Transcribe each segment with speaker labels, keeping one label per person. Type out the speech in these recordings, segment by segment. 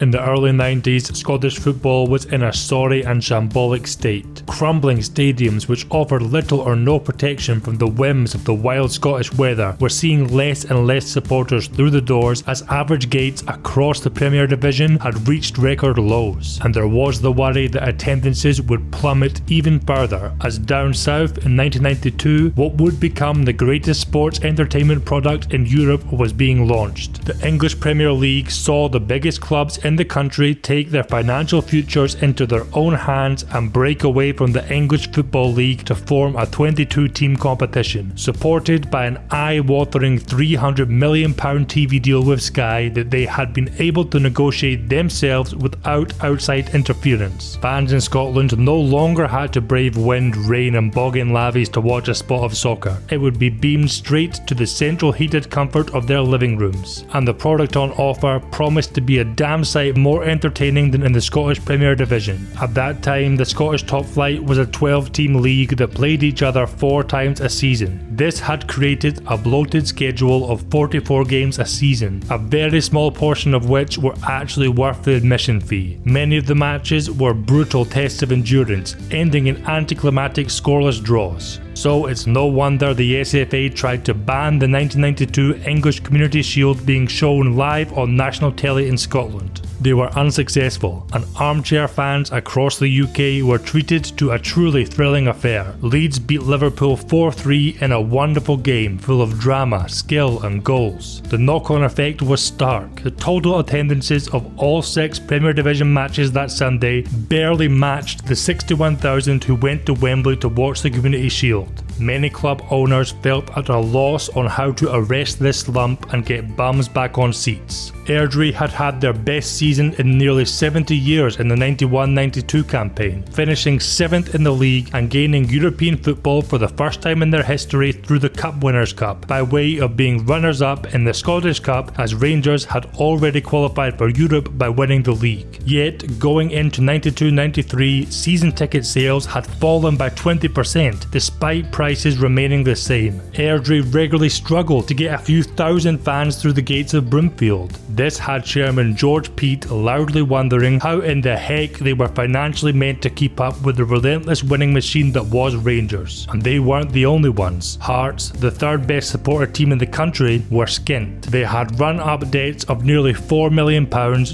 Speaker 1: In the early 90s, Scottish football was in a sorry and shambolic state. Crumbling stadiums which offered little or no protection from the whims of the wild Scottish weather were seeing less and less supporters through the doors as average gates across the Premier Division had reached record lows, and there was the worry that attendances would plummet even further as down south in 1992 what would become the greatest sports entertainment product in Europe was being launched. The English Premier League saw the biggest clubs in the country take their financial futures into their own hands and break away from the English Football League to form a 22-team competition, supported by an eye-watering £300 million TV deal with Sky that they had been able to negotiate themselves without outside interference. Fans in Scotland no longer had to brave wind, rain and bogging lavies to watch a spot of soccer. It would be beamed straight to the central heated comfort of their living rooms, and the product on offer promised to be a damn sight more entertaining than in the Scottish Premier Division. At that time, the Scottish top flight was a 12-team league that played each other 4 times a season. This had created a bloated schedule of 44 games a season, a very small portion of which were actually worth the admission fee. Many of the matches were brutal tests of endurance, ending in anticlimactic scoreless draws. So it's no wonder the SFA tried to ban the 1992 English Community Shield being shown live on national telly in Scotland. They were unsuccessful, and armchair fans across the UK were treated to a truly thrilling affair. Leeds beat Liverpool 4-3 in a wonderful game full of drama, skill and goals. The knock-on effect was stark. The total attendances of all 6 Premier Division matches that Sunday barely matched the 61,000 who went to Wembley to watch the Community Shield. Many club owners felt at a loss on how to arrest this slump and get bums back on seats. Airdrie had had their best season in nearly 70 years in the 91-92 campaign, finishing 7th in the league and gaining European football for the first time in their history through the Cup Winners' Cup, by way of being runners-up in the Scottish Cup, as Rangers had already qualified for Europe by winning the league. Yet, going into 92-93, season ticket sales had fallen by 20%, despite prices remaining the same. Airdrie regularly struggled to get a few thousand fans through the gates of Broomfield. This had Chairman George Peat loudly wondering how in the heck they were financially meant to keep up with the relentless winning machine that was Rangers. And they weren't the only ones. Hearts, the third best supporter team in the country, were skint. They had run-up debts of nearly £4 million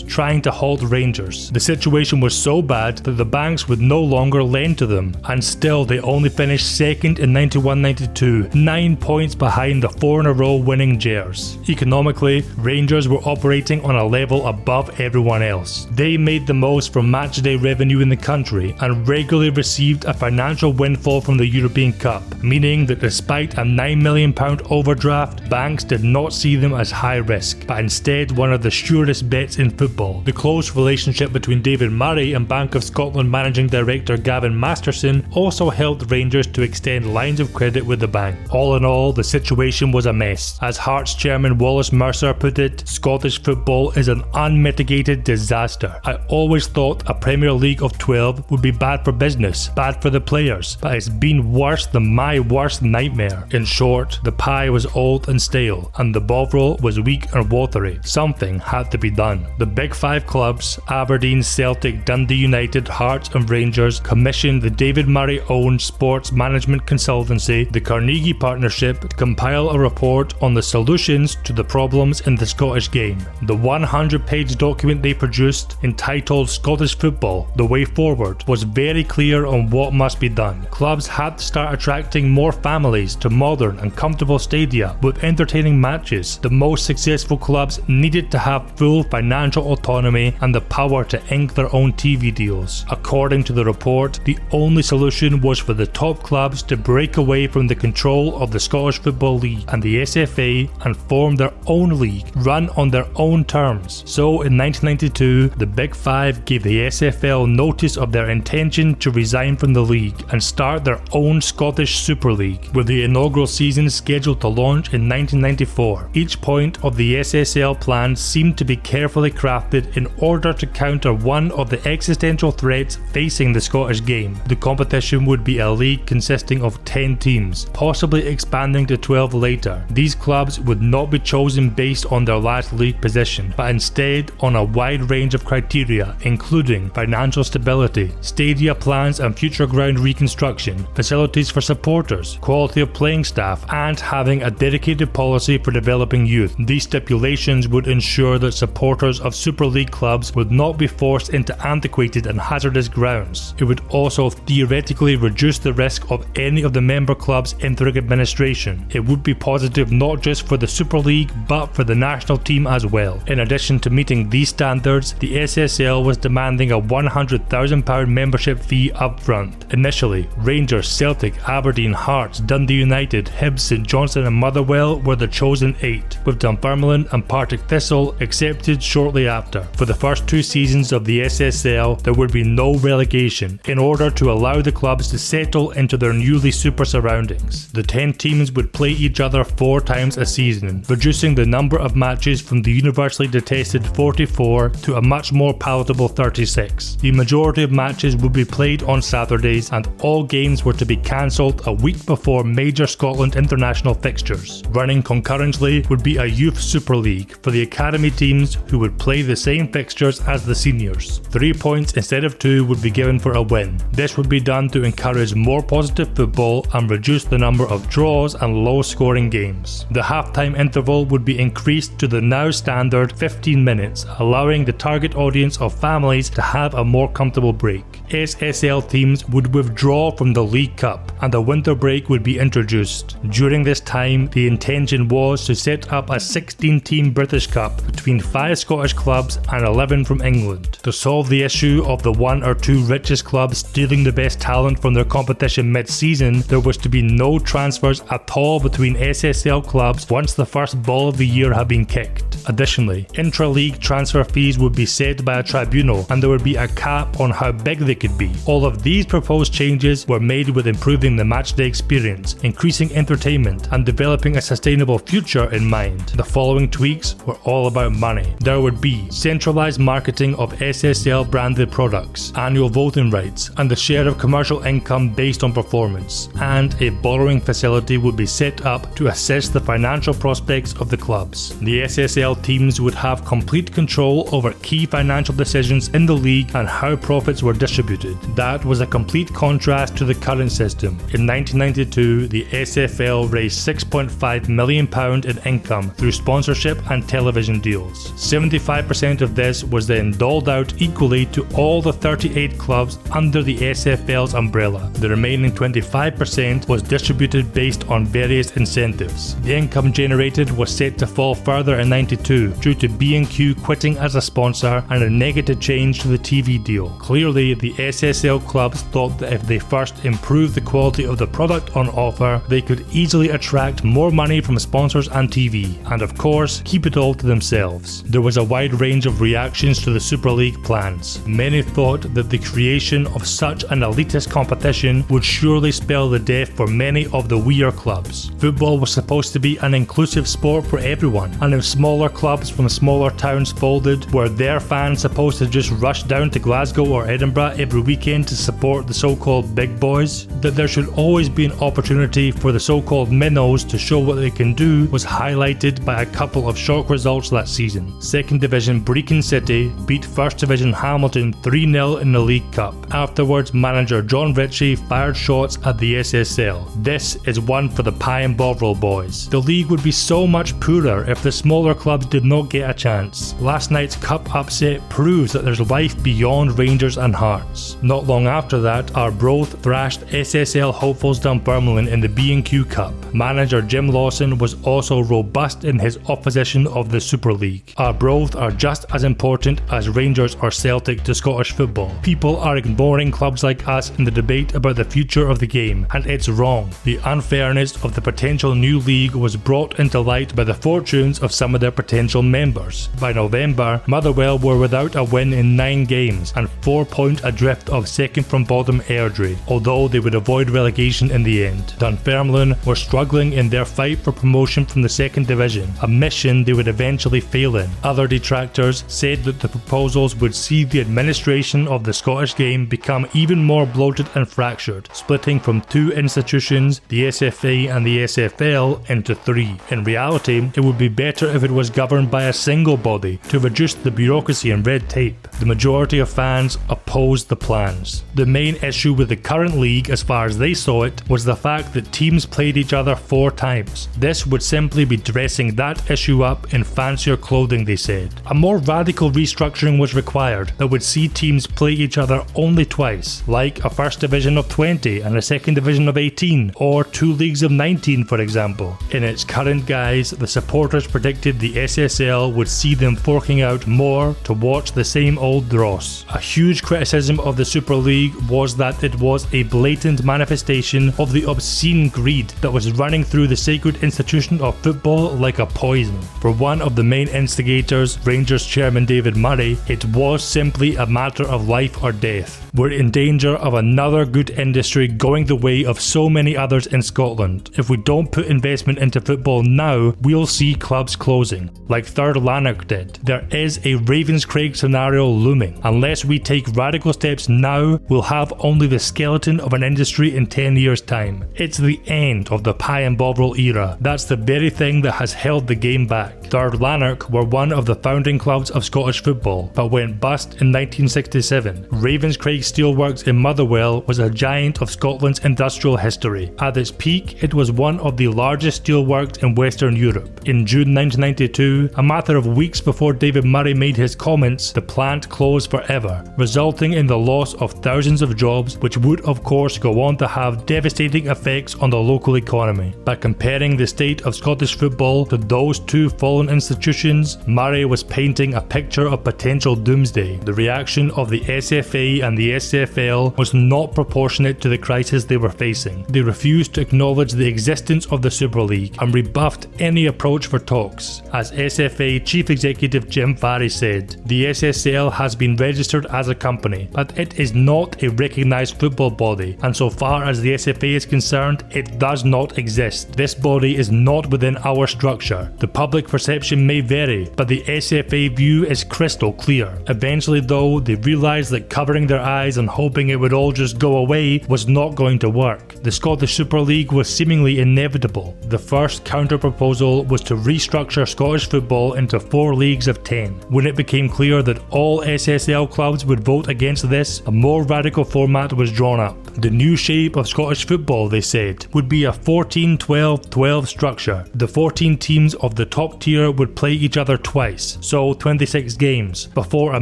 Speaker 1: trying to halt Rangers. The situation was so bad that the banks would no longer lend to them, and still they only finished 2nd in 91-92, 9 points behind the 4 in a row winning Gers. Economically, Rangers were operating on a level above everyone else. They made the most from matchday revenue in the country and regularly received a financial windfall from the European Cup, meaning that despite a £9 million overdraft, banks did not see them as high risk, but instead one of the surest bets in football. The close relationship between David Murray and Bank of Scotland Managing Director Gavin Masterson also helped Rangers to extend lines of credit with the bank. All in all, the situation was a mess. As Hearts chairman Wallace Mercer put it, Scottish football is an unmitigated disaster. I always thought a Premier League of 12 would be bad for business, bad for the players, but it's been worse than my worst nightmare. In short, the pie was old and stale, and the bovril was weak and watery. Something had to be done. The big 5 clubs, Aberdeen, Celtic, Dundee United, Hearts and Rangers, commissioned the David Murray-owned sports management consultancy, the Carnegie Partnership, to compile a report on the solutions to the problems in the Scottish game. The 100-page document they produced, entitled Scottish Football: The Way Forward, was very clear on what must be done. Clubs had to start attracting more families to modern and comfortable stadia with entertaining matches. The most successful clubs needed to have full financial autonomy and the power to ink their own TV deals. According to the report, the only solution was for the top clubs to break away from the control of the Scottish Football League and the SFA and form their own league, run on their own terms. So in 1992, the Big 5 gave the SFL notice of their intention to resign from the league and start their own Scottish Super League, with the inaugural season scheduled to launch in 1994. Each point of the SSL plan seemed to be carefully crafted in order to counter one of the existential threats facing the Scottish game. The competition would be a league consisting of 10 10 teams, possibly expanding to 12 later. These clubs would not be chosen based on their last league position, but instead on a wide range of criteria, including financial stability, stadia plans and future ground reconstruction, facilities for supporters, quality of playing staff, and having a dedicated policy for developing youth. These stipulations would ensure that supporters of Super League clubs would not be forced into antiquated and hazardous grounds. It would also theoretically reduce the risk of any of the member clubs entering administration. It would be positive not just for the Super League but for the national team as well. In addition to meeting these standards, the SSL was demanding a £100,000 membership fee up front. Initially, Rangers, Celtic, Aberdeen, Hearts, Dundee United, Hibs, St Johnstone and Motherwell were the chosen 8, with Dunfermline and Partick Thistle accepted shortly after. For the first 2 seasons of the SSL, there would be no relegation in order to allow the clubs to settle into their newly super surroundings. The 10 teams would play each other 4 times a season, reducing the number of matches from the universally detested 44 to a much more palatable 36. The majority of matches would be played on Saturdays, and all games were to be cancelled a week before major Scotland international fixtures. Running concurrently would be a Youth Super League for the academy teams who would play the same fixtures as the seniors. 3 points instead of 2 would be given for a win. This would be done to encourage more positive football and reduce the number of draws and low-scoring games. The half-time interval would be increased to the now standard 15 minutes, allowing the target audience of families to have a more comfortable break. SSL teams would withdraw from the League Cup and a winter break would be introduced. During this time, the intention was to set up a 16-team British Cup between 5 Scottish clubs and 11 from England. To solve the issue of the 1 or 2 richest clubs stealing the best talent from their competition mid-season, there was to be no transfers at all between SSL clubs once the first ball of the year had been kicked. Additionally, intra-league transfer fees would be set by a tribunal and there would be a cap on how big they could be. All of these proposed changes were made with improving the matchday experience, increasing entertainment and developing a sustainable future in mind. The following tweaks were all about money. There would be centralised marketing of SSL branded products, annual voting rights and the share of commercial income based on performance, and a borrowing facility would be set up to assess the financial prospects of the clubs. The SSL teams would have complete control over key financial decisions in the league and how profits were distributed. That was a complete contrast to the current system. In 1992, the SFL raised £6.5 million in income through sponsorship and television deals. 75% of this was then doled out equally to all the 38 clubs under the SFL's umbrella. The remaining 25% was distributed based on various incentives. The income generated was set to fall further in 92 due to B&Q quitting as a sponsor and a negative change to the TV deal. Clearly, the SSL clubs thought that if they first improved the quality of the product on offer, they could easily attract more money from sponsors and TV, and of course, keep it all to themselves. There was a wide range of reactions to the Super League plans. Many thought that the creation of such an elitist competition would surely spell the death for many of the weaker clubs. Football was supposed to be an inclusive sport for everyone, and if smaller clubs from smaller towns folded, were their fans supposed to just rush down to Glasgow or Edinburgh every weekend to support the so-called big boys? That there should always be an opportunity for the so-called minnows to show what they can do was highlighted by a couple of shock results that season. 2nd Division Brecon City beat 1st Division Hamilton 3-0 in the League Cup. Afterwards, manager John Ritchie fired shots at the SSL. This is one for the Pie and Bovril boys. The league would be so much poorer if the smaller clubs did not get a chance. Last night's cup upset proves that there's life beyond Rangers and Hearts. Not long after that, Arbroath thrashed SSL hopefuls Dunfermline in the B&Q Cup. Manager Jim Lawson was also robust in his opposition of the Super League. Arbroath are just as important as Rangers or Celtic to Scottish football. People are ignoring clubs like us in the debate about the future of the game, and it's wrong. The unfairness of the potential new league was brought into light by the fortunes of some of their potential members. By November, Motherwell were without a win in 9 games and 4 points adrift of second from bottom Airdrie, although they would avoid relegation in the end. Dunfermline were struggling in their fight for promotion from the second division, a mission they would eventually fail in. Other detractors said that the proposals would see the administration of the Scottish game become even more bloated and fractured, splitting from 2 institutions, the SFA and the SFL, into 3. In reality, it would be better if it was governed by a single body to reduce the bureaucracy and red tape. The majority of fans opposed the plans. The main issue with the current league, as far as they saw it, was the fact that teams played each other 4 times. This would simply be dressing that issue up in fancier clothing, they said. A more radical restructuring was required that would see teams play each other only twice, like a first division of 20 and a second division of 18, or 2 leagues of 19 for example. In its current guise, the supporters predicted the SSL would see them forking out more to watch the same old dross. A huge criticism of the Super League was that it was a blatant manifestation of the obscene greed that was running through the sacred institution of football like a poison. For one of the main instigators, Rangers chairman David Murray, it was simply a matter of life or death. We're in danger of another good industry going the way of so many others in Scotland. If we don't put investment into football now, we'll see clubs closing, like 3rd Lanark did. There is a Ravenscraig scenario looming. Unless we take radical steps now, we'll have only the skeleton of an industry in 10 years' time. It's the end of the Pie and Bovril era. That's the very thing that has held the game back. 3rd Lanark were one of the founding clubs of Scottish football, but went bust in 1967. Ravenscraig Steelworks in Motherwell was a giant of Scotland's industrial history. At its peak, it was one of the largest steelworks in Western Europe. In June 1992, a matter of weeks before David Murray made his comments, the plant closed forever, resulting in the loss of thousands of jobs, which would of course go on to have devastating effects on the local economy. By comparing the state of Scottish football to those 2 fallen institutions, Murray was painting a picture of potential doomsday. The reaction of the SFA and the SFL was not proportionate to the crisis they were facing. They refused to acknowledge the existence of the Super League and rebuffed any approach for talks. As SFA Chief Executive Jim Farry said, the SSL has been registered as a company, but it is not a recognised football body, and so far as the SFA is concerned, it does not exist. This body is not within our structure. The public perception may vary, but the SFA view is crystal clear. Eventually though, they realised that covering their eyes and hoping it would all just go away was not going to work. The Scottish Super League was seemingly inevitable. The first counter-proposal was to restructure Scottish football into 4 leagues of 10. When it became clear that all SSL clubs would vote against this, a more radical format was drawn up. The new shape of Scottish football, they said, would be a 14-12-12 structure. The 14 teams of the top tier would play each other twice, so 26 games, before a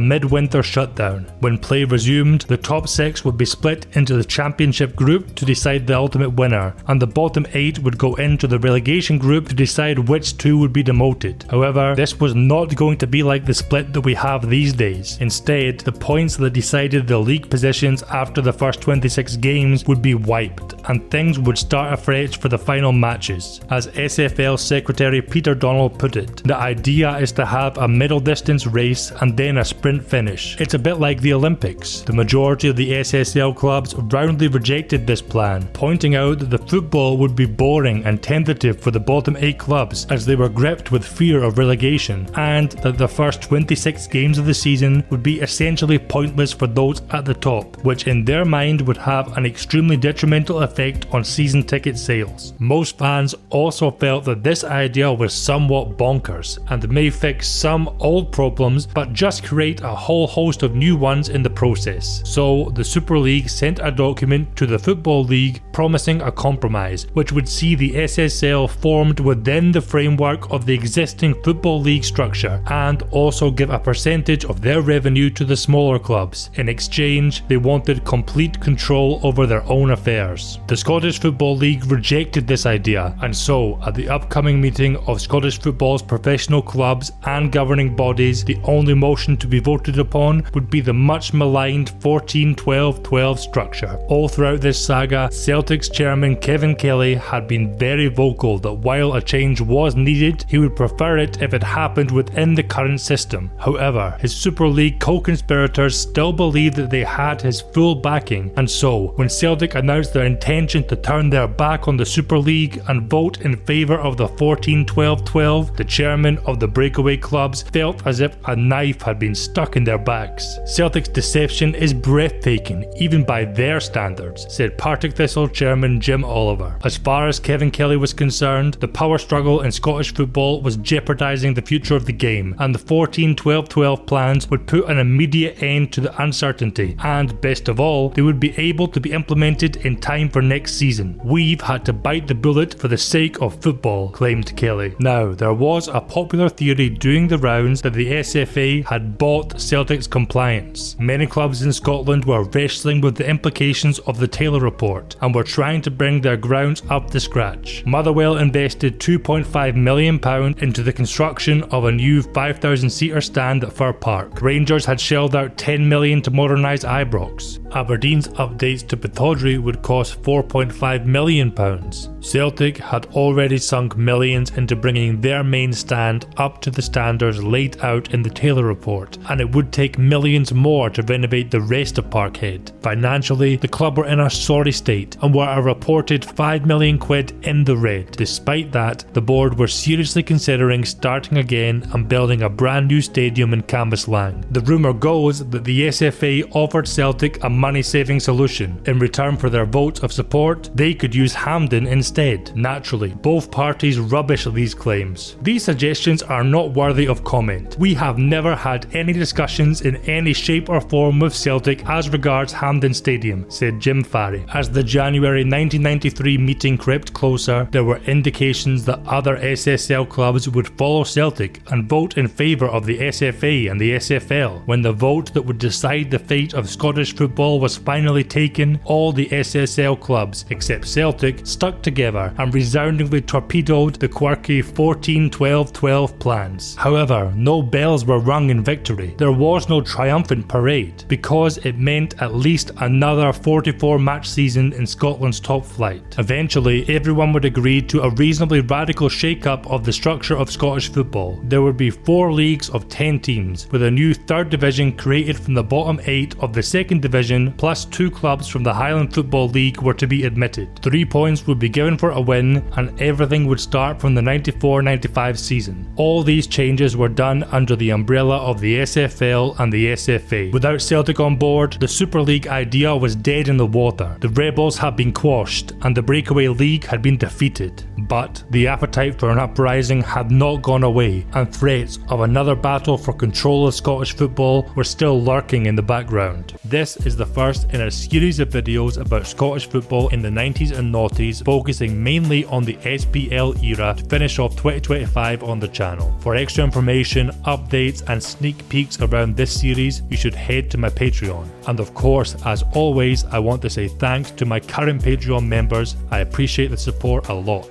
Speaker 1: midwinter shutdown. When play resumed, the top 6 would be split into the championship group to decide the ultimate winner, and the bottom 8 would go into the relegation group to decide which 2 would be demoted. However, this was not going to be like the split that we have these days. Instead, the points that decided the league positions after the first 26 games would be wiped, and things would start afresh for the final matches. As SFL Secretary Peter Donald put it, the idea is to have a middle distance race and then a sprint finish. It's a bit like the Olympics. The majority of the SSL clubs roundly rejected this plan, pointing out that the football would be boring and tentative for the bottom 8 clubs as they were gripped with fear of relegation, and that the first 26 games of the season would be essentially pointless for those at the top, which in their mind would have an extremely detrimental effect on season ticket sales. Most fans also felt that this idea was somewhat bonkers and may fix some old problems but just create a whole host of new ones in the process. So the Super League sent a document to the Football League promising a compromise, which would see the SSL formed within the framework of the existing Football League structure and also give a percentage of their revenue to the smaller clubs. In exchange, they wanted complete control over their own affairs. The Scottish Football League rejected this idea, and so, at the upcoming meeting of Scottish football's professional clubs and governing bodies, the only motion to be voted upon would be the much maligned 14-12-12 structure. All throughout this saga, Celtic's chairman Kevin Kelly had been very vocal that while a change was needed, he would prefer it if it happened within the current system. However, his Super League co-conspirators still believed that they had his full backing, and so, when Celtic announced their intention to turn their back on the Super League and vote in favour of the 14-12-12, the chairman of the breakaway clubs felt as if a knife had been stuck in their backs. Celtic's deception is breathtaking, even by their standards, said Partick Thistle chairman Jim Oliver. As far as Kevin Kelly was concerned, the power struggle in Scottish football was jeopardising the future of the game, and the 14-12-12 plans would put an immediate end to the uncertainty, and best of all, they would be able to be implemented in time for next season. We've had to bite the bullet for the sake of football, claimed Kelly. Now, there was a popular theory doing the rounds that the SFA had bought Celtic's compliance. Many clubs in Scotland were wrestling with the implications of the Taylor report and were trying to bring their grounds up to scratch. Motherwell invested £2.5 million into the construction of a new 5,000-seater stand at Fir Park. Rangers had shelled out £10 million to modernise Ibrox. Aberdeen's updates to Pittodrie would cost £4.5 million. Celtic had already sunk millions into bringing their main stand up to the standards laid out in the Taylor report, and it would take millions more to renovate the rest of Parkhead. Financially, the club were in a sorry state and were a reported £5 million in the red. Despite that, the board were seriously considering starting again and building a brand new stadium in Cambuslang. The rumour goes that the SFA offered Celtic a money-saving solution. In return for their vote of support, they could use Hampden instead. Naturally, both parties rubbish these claims. These suggestions are not worthy of comment. We have never had any discussions in any shape or form with Celtic as regards Hampden Stadium, said Jim Farry. As the January 1993 meeting crept closer, there were indications that other SSL clubs would follow Celtic and vote in favour of the SFA and the SFL. When the vote that would decide the fate of Scottish football was finally taken, all the SSL clubs, except Celtic, stuck together and resoundingly torpedoed the quirky 14-12-12 plans. However, no bells were rung in victory. There was no triumphant parade, because it meant at least another 44-match season in Scotland's top flight. Eventually, everyone would agree to a reasonably radical shake-up of the structure of Scottish football. There would be 4 leagues of 10 teams, with a new 3rd division created from the bottom 8 of the 2nd division, plus 2 clubs from the Highland Football League were to be admitted. 3 points would be given for a win, and everything would start from the 94-95 season. All these changes were done under the umbrella of the SFL and the SFA. Without Celtic on board, the Super League idea was dead in the water. The rebels had been quashed, and the breakaway league had been defeated. But the appetite for an uprising had not gone away, and threats of another battle for control of Scottish football were still lurking in the background. This is the first in a series of videos about Scottish football in the 90s and noughties, focusing mainly on the SPL era to finish off 2025 on the channel. For extra information, updates and sneak peeks around this series, you should head to my Patreon. And of course, as always, I want to say thanks to my current Patreon members. I appreciate the support a lot.